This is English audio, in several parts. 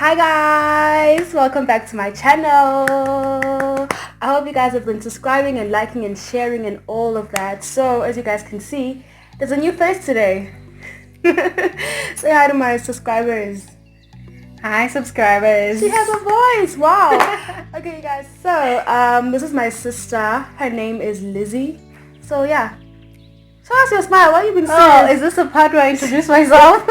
Hi guys, welcome back to my channel. I hope you guys have been subscribing and liking and sharing and all of that. So as you guys can see, there's a new face today. Say hi to my subscribers. Hi subscribers. She has a voice. Wow. Okay guys, so this is my sister. Her name is Lizzie. So yeah. Show us your smile. Why are you being serious? Oh, is this the part where I introduce myself?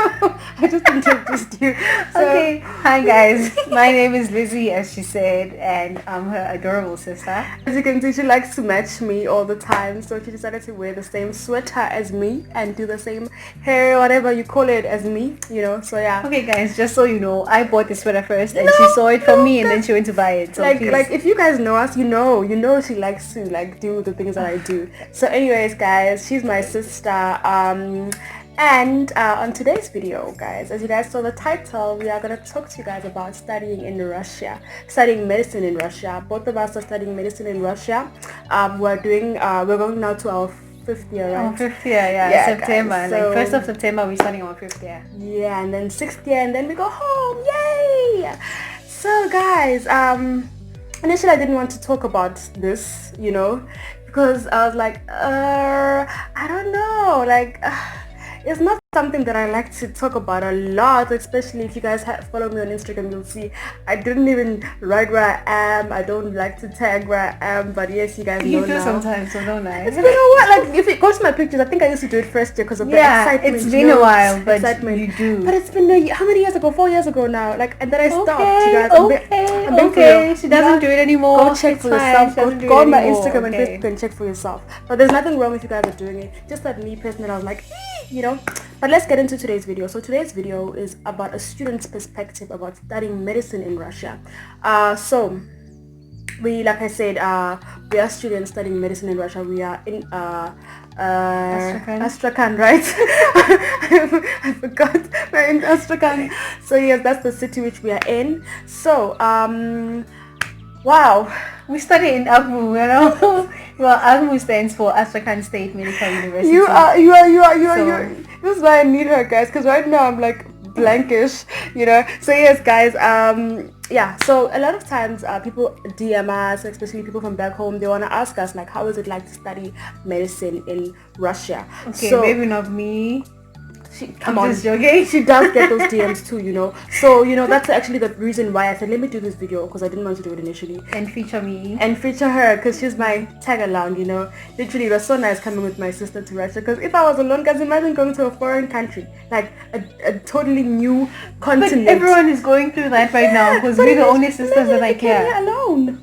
I just introduced you. So, okay. Hi guys. My name is Lizzie, as she said, and I'm her adorable sister. As you can see, she likes to match me all the time. So she decided to wear the same sweater as me and do the same hair, whatever you call it, as me. You know. So yeah. Okay guys, just so you know, I bought the sweater first, and she saw it from me, and then she went to buy it. So like if you guys know us, you know she likes to do the things that I do. So anyways guys, she's my sister, and on today's video guys, as you guys saw the title, we are going to talk to you guys about studying in Russia, studying medicine in Russia. Both of us are studying medicine in Russia. We're going now to our 5th year, right? Our 5th year, yeah, September. Guys, so, like 1st of September we're starting our 5th year. Yeah, and then 6th year, and then we go home. Yay! So guys, initially I didn't want to talk about this, you know, because I was like, I don't know, like, it's not something that I like to talk about a lot, especially if you guys follow me on Instagram. You'll see I didn't even write where I am. I don't like to tag where I am, but yes, you guys know You do now. sometimes, so don't I? You know what, like if it goes to my pictures, I think I used to do it first year because of the excitement. It's been a while, but excitement. You do. But it's been how many years ago? 4 years ago now. Like, and then I stopped. You guys. Okay. She doesn't do it anymore. Go check for yourself. Go on my Instagram and Facebook and check for yourself. But there's nothing wrong if you guys are doing it. Just that me personally, I was like, you know. But let's get into today's video. So today's video is about a student's perspective about studying medicine in Russia. So we, like I said, we are students studying medicine in Russia. We are in Astrakhan, right? I forgot. We're in Astrakhan. So yes, that's the city which we are in. So wow, we study in AGMU, you know. Well, AGMU stands for Astrakhan State Medical University. You are. This is why I need her, guys, because right now I'm like blankish, you know. So yes guys, yeah, so a lot of times people DM us, especially people from back home. They want to ask us like, how is it like to study medicine in Russia? Okay, so maybe not me. Come on, okay? She does get those DMs too, you know. So, you know, that's actually the reason why I said, let me do this video, because I didn't want to do it initially. And feature me. And feature her, because she's my tag along, you know. Literally, it was so nice coming with my sister to Russia, because if I was alone, guys, imagine going to a foreign country, like a totally new continent. But everyone is going through that right now, because we're the only sisters that I care. You're alone.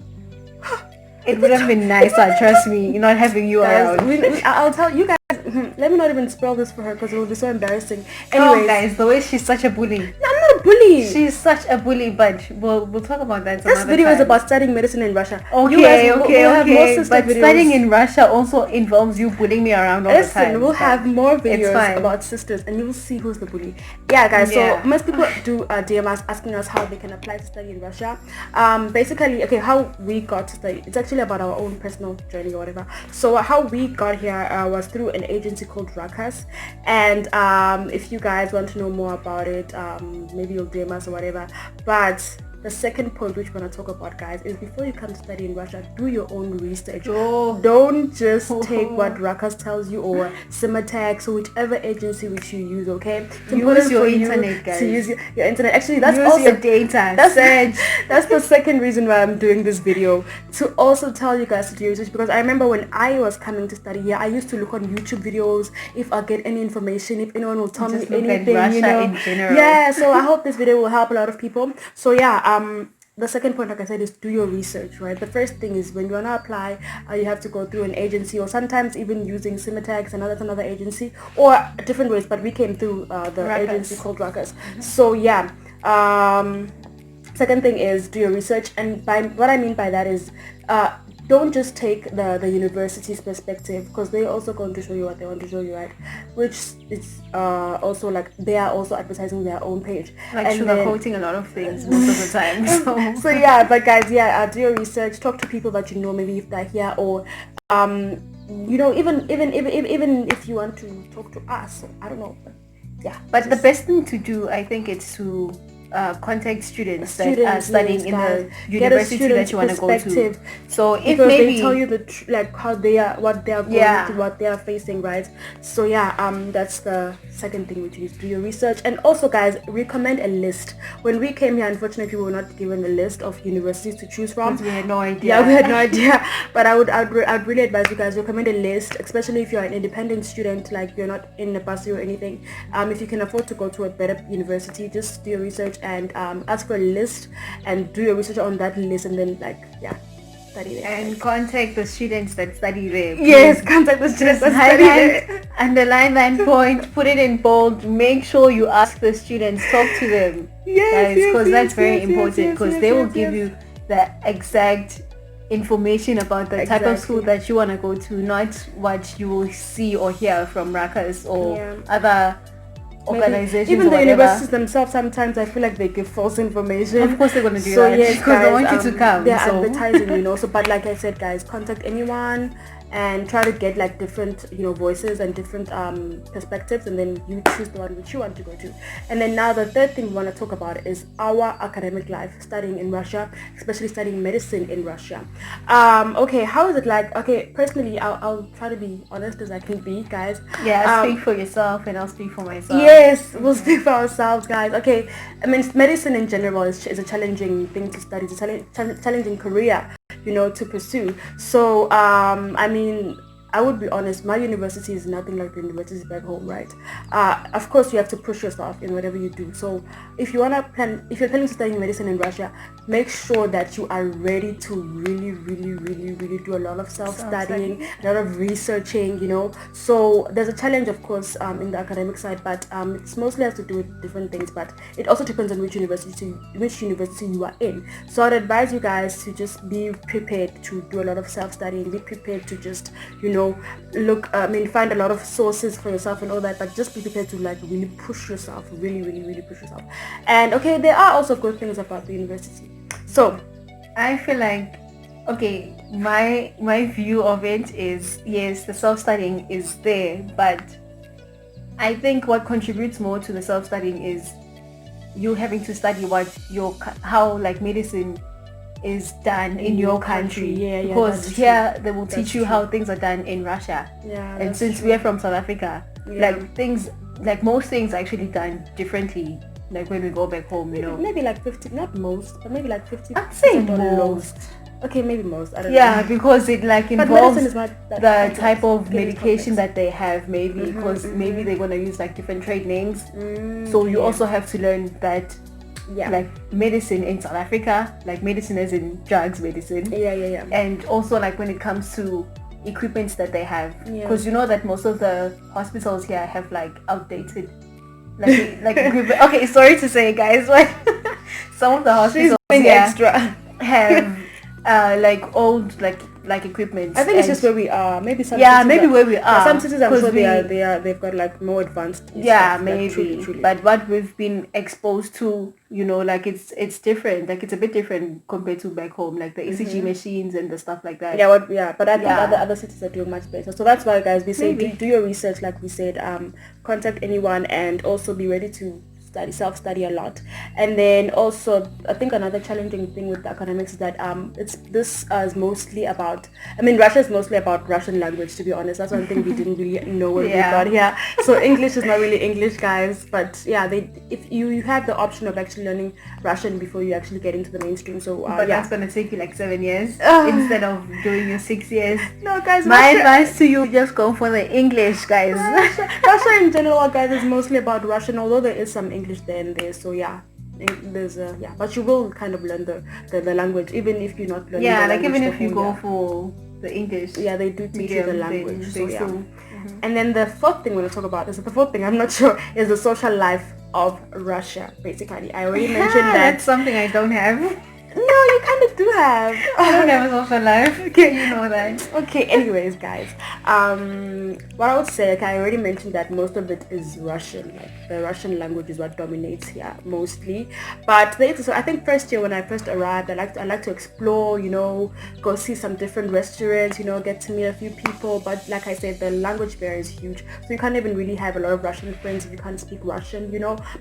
It would have been nicer, trust me, not having you guys, around. I'll tell you guys. Let me not even spoil this for her because it will be so embarrassing. Anyways, guys, the way she's such a bully. No, I'm not a bully. She's such a bully, but we'll talk about that some This video is about studying medicine in Russia. Okay. But studying in Russia also involves you bullying me around all the time. We'll have more videos about sisters, and you will see who's the bully. Yeah, guys. So most people do DM us asking us how they can apply to study in Russia. Basically, okay, how we got to study. It's actually about our own personal journey or whatever. So how we got here was through an agency called Rakas, and if you guys want to know more about it, maybe you'll DM us or whatever. But the second point which we're going to talk about, guys, is before you come to study in Russia, do your own research. Don't just take what Rakas tells you or Simatex or whichever agency which you use, okay? Use your internet, guys. To use your internet. Actually, that's use also your data. That's the second reason why I'm doing this video, to also tell you guys to do your research, because I remember when I was coming to study here, I used to look on YouTube videos if I get any information, if anyone will tell me anything, Russia, you know. in general. Yeah, so I hope this video will help a lot of people. So yeah, the second point, like I said, is do your research, right? The first thing is when you want to apply, you have to go through an agency, or sometimes even using Simatex, another agency, or different ways, but we came through the agency called Rakas. So yeah, second thing is do your research, and by what I mean by that is don't just take the university's perspective, because they're also going to show you what they want to show you, right? Which is also like they are also advertising their own page, like sugarcoating a lot of things most of the time. So yeah, but guys, do your research, talk to people that you know, maybe if they're here, or you know, even if you want to talk to us, I don't know, but yeah. But the best thing to do, I think, is to contact students that are studying in the university that you want to go to. So if because maybe they tell you like how they are, what they are going through, what they are facing, right? So that's the second thing, which is do your research. And also, guys, recommend a list. When we came here, unfortunately, we were not given a list of universities to choose from. We had no idea. Yeah, we had no idea. But I'd really advise you guys, recommend a list, especially if you're an independent student, like you're not in a bursary or anything. If you can afford to go to a better university, just do your research and ask for a list and do your research on that list, and then study there. And contact the students that study there. Yes, contact the students that study there. Underline that point, put it in bold, make sure you ask the students, talk to them. Yes, because that's very important, because they will give you the exact information about the type of school that you want to go to, not what you will see or hear from Rakas or other organizations. Even the universities themselves, sometimes I feel like they give false information. Of course they're going to do that. Yes, because they want you to come. They're advertising, So, but like I said, guys, contact anyone and try to get like different voices and different perspectives, and then you choose the one which you want to go to. And then now the third thing we want to talk about is our academic life, studying in Russia, especially studying medicine in Russia. Okay, how is it like? Okay, personally, I'll try to be honest as I can be, guys. Speak for yourself and I'll speak for myself. Yes, we'll speak for ourselves, guys. Okay, I mean, medicine in general is a challenging thing to study. It's a challenging career, to pursue. So, I mean, I would be honest, my university is nothing like the universities back home, right? Of course, you have to push yourself in whatever you do. So if you're planning to study medicine in Russia, make sure that you are ready to really, really, really, really do a lot of self-studying, a lot of researching, So there's a challenge, of course, in the academic side, but it's mostly has to do with different things, but it also depends on which university you are in. So I'd advise you guys to just be prepared to do a lot of self-studying, be prepared to just, find a lot of sources for yourself and all that, but just be prepared to like really push yourself, really, really, really push yourself. And okay, there are also good things about the university. So I feel like, okay, my view of it is, yes, the self-studying is there, but I think what contributes more to the self-studying is you having to study how like medicine is done in your country. Because here they will teach you how things are done in Russia. And since we are from South Africa, like most things are actually done differently. Like when we go back home, maybe like 50, not most, but maybe like 50. I'd say most. Okay, maybe most. I don't know. Because it involves the type of medication that they have, maybe because maybe they're gonna use like different trade names. So you also have to learn that. Like medicine in South Africa, like medicine as in drugs medicine. And also like when it comes to equipments that they have, because you know that most of the hospitals here have like outdated like equipment. Okay, sorry to say, guys, but some of the hospitals extra have like old like equipment. I think it's just where we are. Maybe some where we are. Some cities I'm sure they've got like more advanced. Maybe. Like, truly. But what we've been exposed to, like it's different. Like it's a bit different compared to back home, like the ECG machines and the stuff like that. But I think other cities are doing much better. So that's why, guys, we say do your research, like we said. Contact anyone and also be ready to self-study a lot. And then also I think another challenging thing with the academics is that is mostly about, Russia is mostly about Russian language, to be honest. That's one thing we didn't really know when we got here. So English is not really English, guys, but if you have the option of actually learning Russian before you actually get into the mainstream. So that's gonna take you like 7 years instead of doing your 6 years. No, guys, my advice to you, just go for the English, guys. Russia in general, guys, is mostly about Russian, although there is some English there and there. So there's but you will kind of learn the language, even if you're not learning the language. Even if you go for the English, they do teach you the language. And then the fourth thing we're going to talk about I'm not sure, is the social life of Russia. Basically, I already mentioned that. That's something I don't have. No, you kind of do have. I don't have a social life. Okay, you know that. Okay, anyways, guys, What I would say, like I already mentioned that most of it is Russian. Like the Russian language is what dominates here mostly. But so I think first year when I first arrived, I like to explore, go see some different restaurants, get to meet a few people. But like I said, the language barrier is huge, so you can't even really have a lot of Russian friends if you can't speak Russian,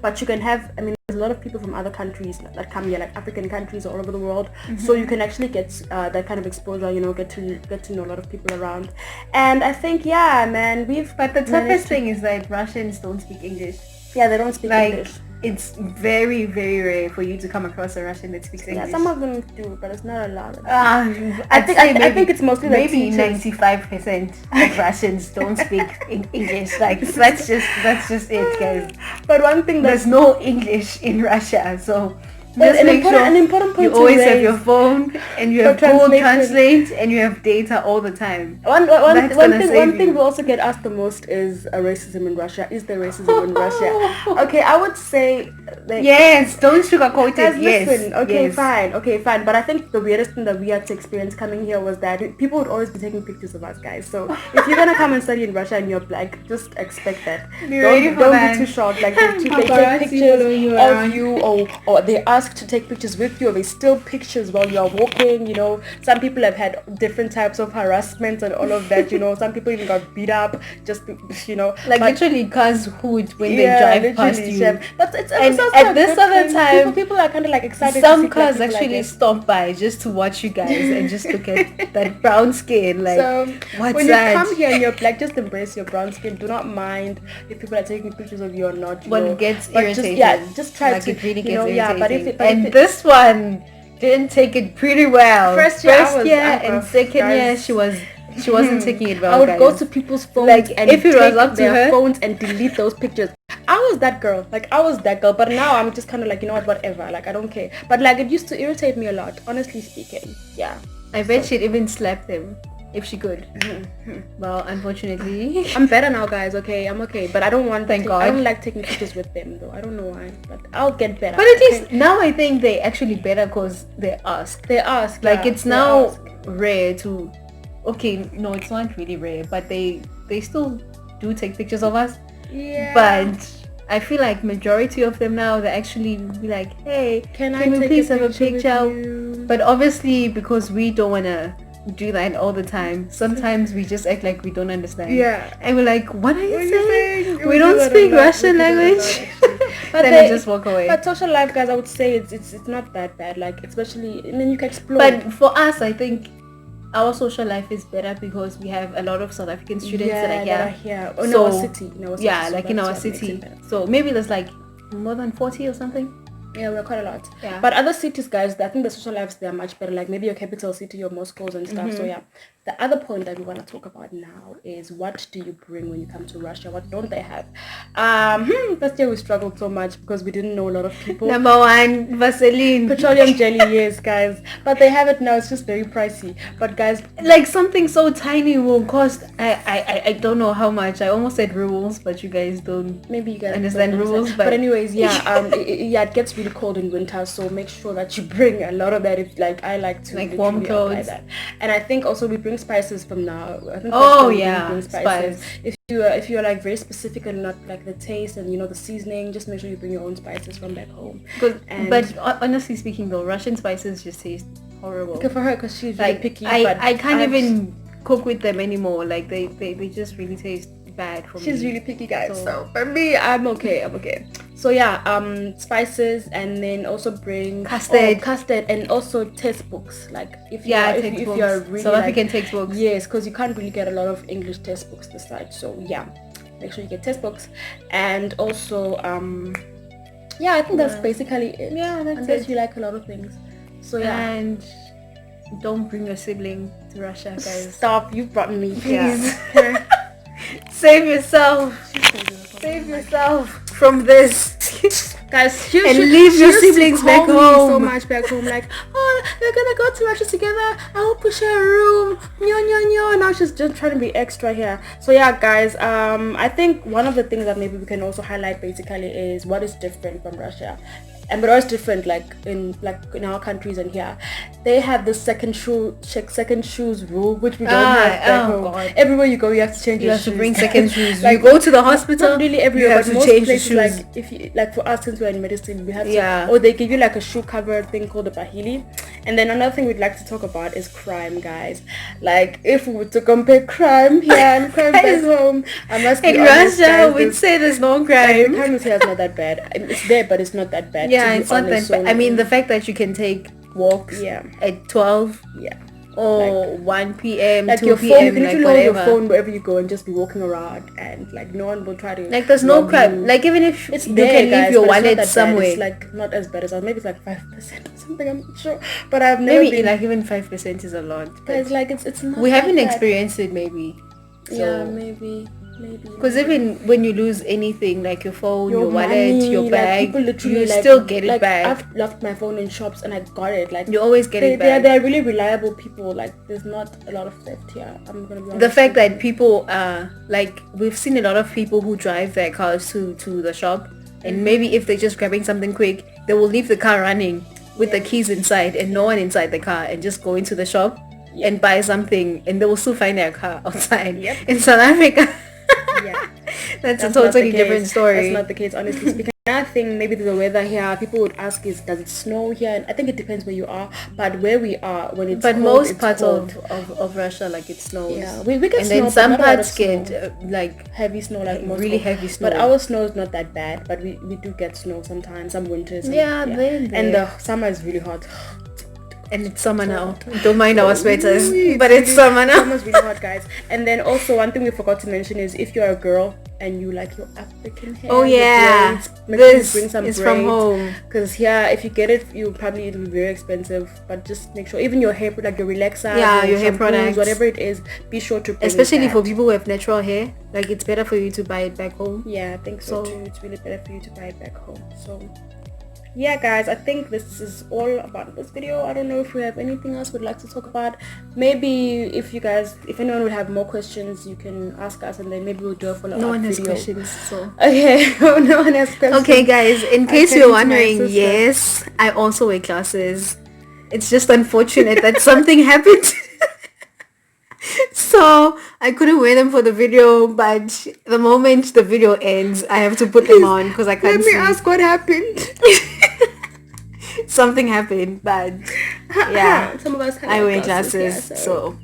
But you can have, there's a lot of people from other countries that come here, like African countries all over the world. So you can actually get that kind of exposure, get to know a lot of people around. And I think, man, But the toughest thing is that Russians don't speak English. Yeah, they don't speak English. It's very, very rare for you to come across a Russian that speaks English. Yeah, some of them do, but it's not a lot. I think it's mostly maybe 95% of Russians don't speak English. Like that's just it, guys. But one thing there's no English in Russia, so just an make important point you always have your phone and you have Google Translate and you have data all the time. One thing we also get asked the most is racism in Russia. Is there racism in Russia? Okay, I would say yes, don't sugarcoat it. Listen, okay, fine. But I think the weirdest thing that we had to experience coming here was that people would always be taking pictures of us, guys. So if you're gonna come and study in Russia and you're black, just expect that. Don't be too shocked. Like they take pictures of you, or they ask to take pictures with you, or they steal pictures while you're walking. Some people have had different types of harassment and all of that. Some people even got beat up just literally cars hood when they drive past you. And at this other time, people are kind of like excited. Some cars actually stop by just to watch you guys and just look at that brown skin. Like, so what's when that? you come here and you're black, just embrace your brown skin. Do not mind if people are taking pictures of you or not. What gets irritating? Just try to. It really gets irritating. Yeah, but this one didn't take it pretty well. First year and second year she wasn't taking it well. I would go to people's phones and if it was up to their phones and delete those pictures. I was that girl. But now I'm just kind of like, whatever. Like I don't care. But like it used to irritate me a lot, honestly speaking. Yeah. I bet she'd even slap them if she could. Well, unfortunately, I'm better now, guys. Okay, I'm okay. But I don't want. Thank God. I don't like taking pictures with them though. I don't know why, but I'll get better. But at least now I think they actually better because they ask. Like it's now rare to. Okay, no, it's not really rare, but they still do take pictures of us. Yeah. But I feel like majority of them now, they actually be like, hey, can we please have a picture? But obviously, because we don't want to do that all the time, sometimes we just act like we don't understand. Yeah. And we're like, what are you saying? We don't speak Russian language. But then we just walk away. But social life, guys, I would say it's not that bad. Like, especially, and then you can explore. But for us, I think our social life is better because we have a lot of South African students that are here. In our city. In our city. So maybe there's like more than 40 or something. Yeah, we're quite a lot. Yeah. But other cities, guys, I think the social lives, they are much better. Like maybe your capital city, your Moscows and stuff. So yeah. The other point that we want to talk about now is what do you bring when you come to Russia? What don't they have? First year we struggled so much because we didn't know a lot of people. Number one, Vaseline. Petroleum jelly, yes, guys. But they have it now. It's just very pricey. But guys, like something so tiny will cost, I don't know how much. I almost said rubles, but you guys don't. Maybe you guys understand rubles. But anyways, it gets really cold in winter, so make sure that you bring a lot of that. If like I like to like warm clothes. That. And I think also we bring spices from now. I think bring spices. If you're like very specific and not like the taste and the seasoning, just make sure you bring your own spices from back home. But honestly speaking though, Russian spices just taste horrible. Okay for her because she's like really picky. I can't even cook with them anymore. Like they just really taste bad for me. She's really picky, guys. So for me, I'm okay. So yeah, spices, and then also bring custard and also textbooks. Like if you're really South African textbooks. Yes, because you can't really get a lot of English textbooks this side. So yeah, make sure you get textbooks, and also I think that's basically it. Yeah, that's unless you like a lot of things. So yeah, and don't bring your sibling to Russia, guys. Stop! You brought me, please. Yeah. Save yourself from this. Guys, leave your siblings back home. So much back home, like, we're gonna go to Russia together. I will push her a room. No. Now she's just trying to be extra here. So yeah, guys, I think one of the things that maybe we can also highlight basically is what is different from Russia. but it's different. Like in our countries and here, they have the second shoes rule, which we don't have back home. God. Everywhere you go, you have to change your shoes. You have to bring second shoes. Like, you go to the hospital, not really everywhere, you have but to most change places, the shoes. like if you, like for us, since we're in medicine, we have to, or they give you like a shoe cover thing called a bahili. And then another thing we'd like to talk about is crime, guys. Like if we were to compare crime here and crime back home, I must be honest, Russia, we'd say there's no crime. Like, crime here is not that bad. It's there, but it's not that bad. Yeah, it's not that bad. I mean, the fact that you can take walks at 12 or like, 1 p.m. like 2 your p.m. phone, you can like literally hold whatever. your phone wherever you go and just be walking around, and like no one will try to like there's no crime. Like even if it's you there, can guys, leave your but wallet somewhere, it's like not as bad as maybe it's like 5% or something. I'm not sure, but I've never maybe like even 5% is a lot. Guys, like it's not. We haven't experienced it, maybe. So. Yeah, maybe. Because even when you lose anything like your phone, your wallet, money, your bag, like, you still get it like, back. I've left my phone in shops and I got it. Like you always get it back. They're really reliable people. Like there's not a lot of theft here. I'm gonna be honest. The fact that people like we've seen a lot of people who drive their cars to the shop, and maybe if they're just grabbing something quick, they will leave the car running with the keys inside and no one inside the car and just go into the shop and buy something, and they will still find their car outside. In South Africa. That's a totally different story. That's not the case, honestly speaking. Another thing, maybe the weather here, people would ask is, does it snow here? And I think it depends where you are, but where we are, when it's but cold, most it's parts cold. of Russia, like it snows. Yeah, we get and snow, then some parts get like heavy snow, like most really heavy snow. But our snow is not that bad, but we do get snow sometimes, some winters. And the summer is really hot. And it's summer now. Don't mind our sweaters, but it's summer now. Summer's really hot, guys. And then also one thing we forgot to mention is if you're a girl and you like your African hair, braids, make sure you bring some braids from home. Because here, if you get it, it'll be very expensive. But just make sure, even your hair, like your relaxer, your hair products, whatever it is, be sure to bring especially for people who have natural hair. Like it's better for you to buy it back home. Yeah, I think so too. It's really better for you to buy it back home. So yeah, guys, I think this is all about this video. I don't know if we have anything else we'd like to talk about. Maybe if anyone would have more questions, you can ask us, and then maybe we'll do a follow-up video. No one has questions, so okay. No one has questions. Okay, guys, in case you're wondering, yes, I also wear glasses. It's just unfortunate that something happened. So I couldn't wear them for the video, but the moment the video ends, I have to put them on because I can't see. Let me ask what happened. Something happened, but yeah, some of us I wear glasses, so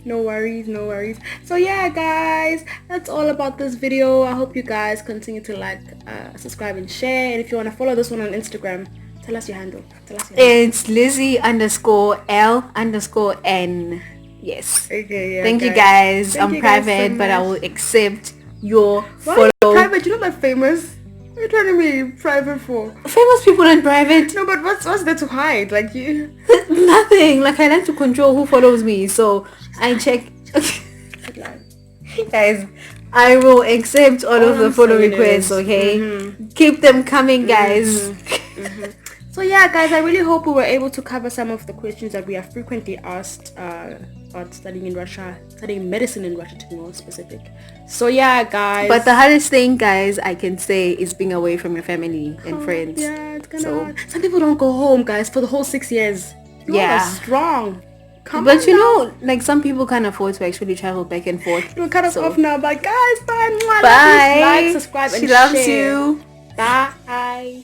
no worries. So yeah, guys, that's all about this video. I hope you guys continue to like, subscribe and share, and if you want to follow this one on Instagram, tell us your handle. It's Lizzie_L_N. Yes. Okay, yeah. Thank you guys. I'm private, so but I will accept your follow. Private? You're not that famous. What are you trying to be private for? Famous people aren't private. No, but what's there to hide? Like you? Nothing. Like I like to control who follows me, so I check. Guys, I will accept all of the follow requests. Okay, keep them coming, guys. So yeah, guys, I really hope we were able to cover some of the questions that we are frequently asked about studying in Russia, studying medicine in Russia to be more specific. So yeah, guys. But the hardest thing, guys, I can say is being away from your family and friends. Yeah, it's kind of hard. Some people don't go home, guys, for the whole 6 years. You are strong. But you know, like some people can't afford to actually travel back and forth. We'll cut us off now. But guys, bye. Bye. Like, subscribe, and share. She loves you. Bye.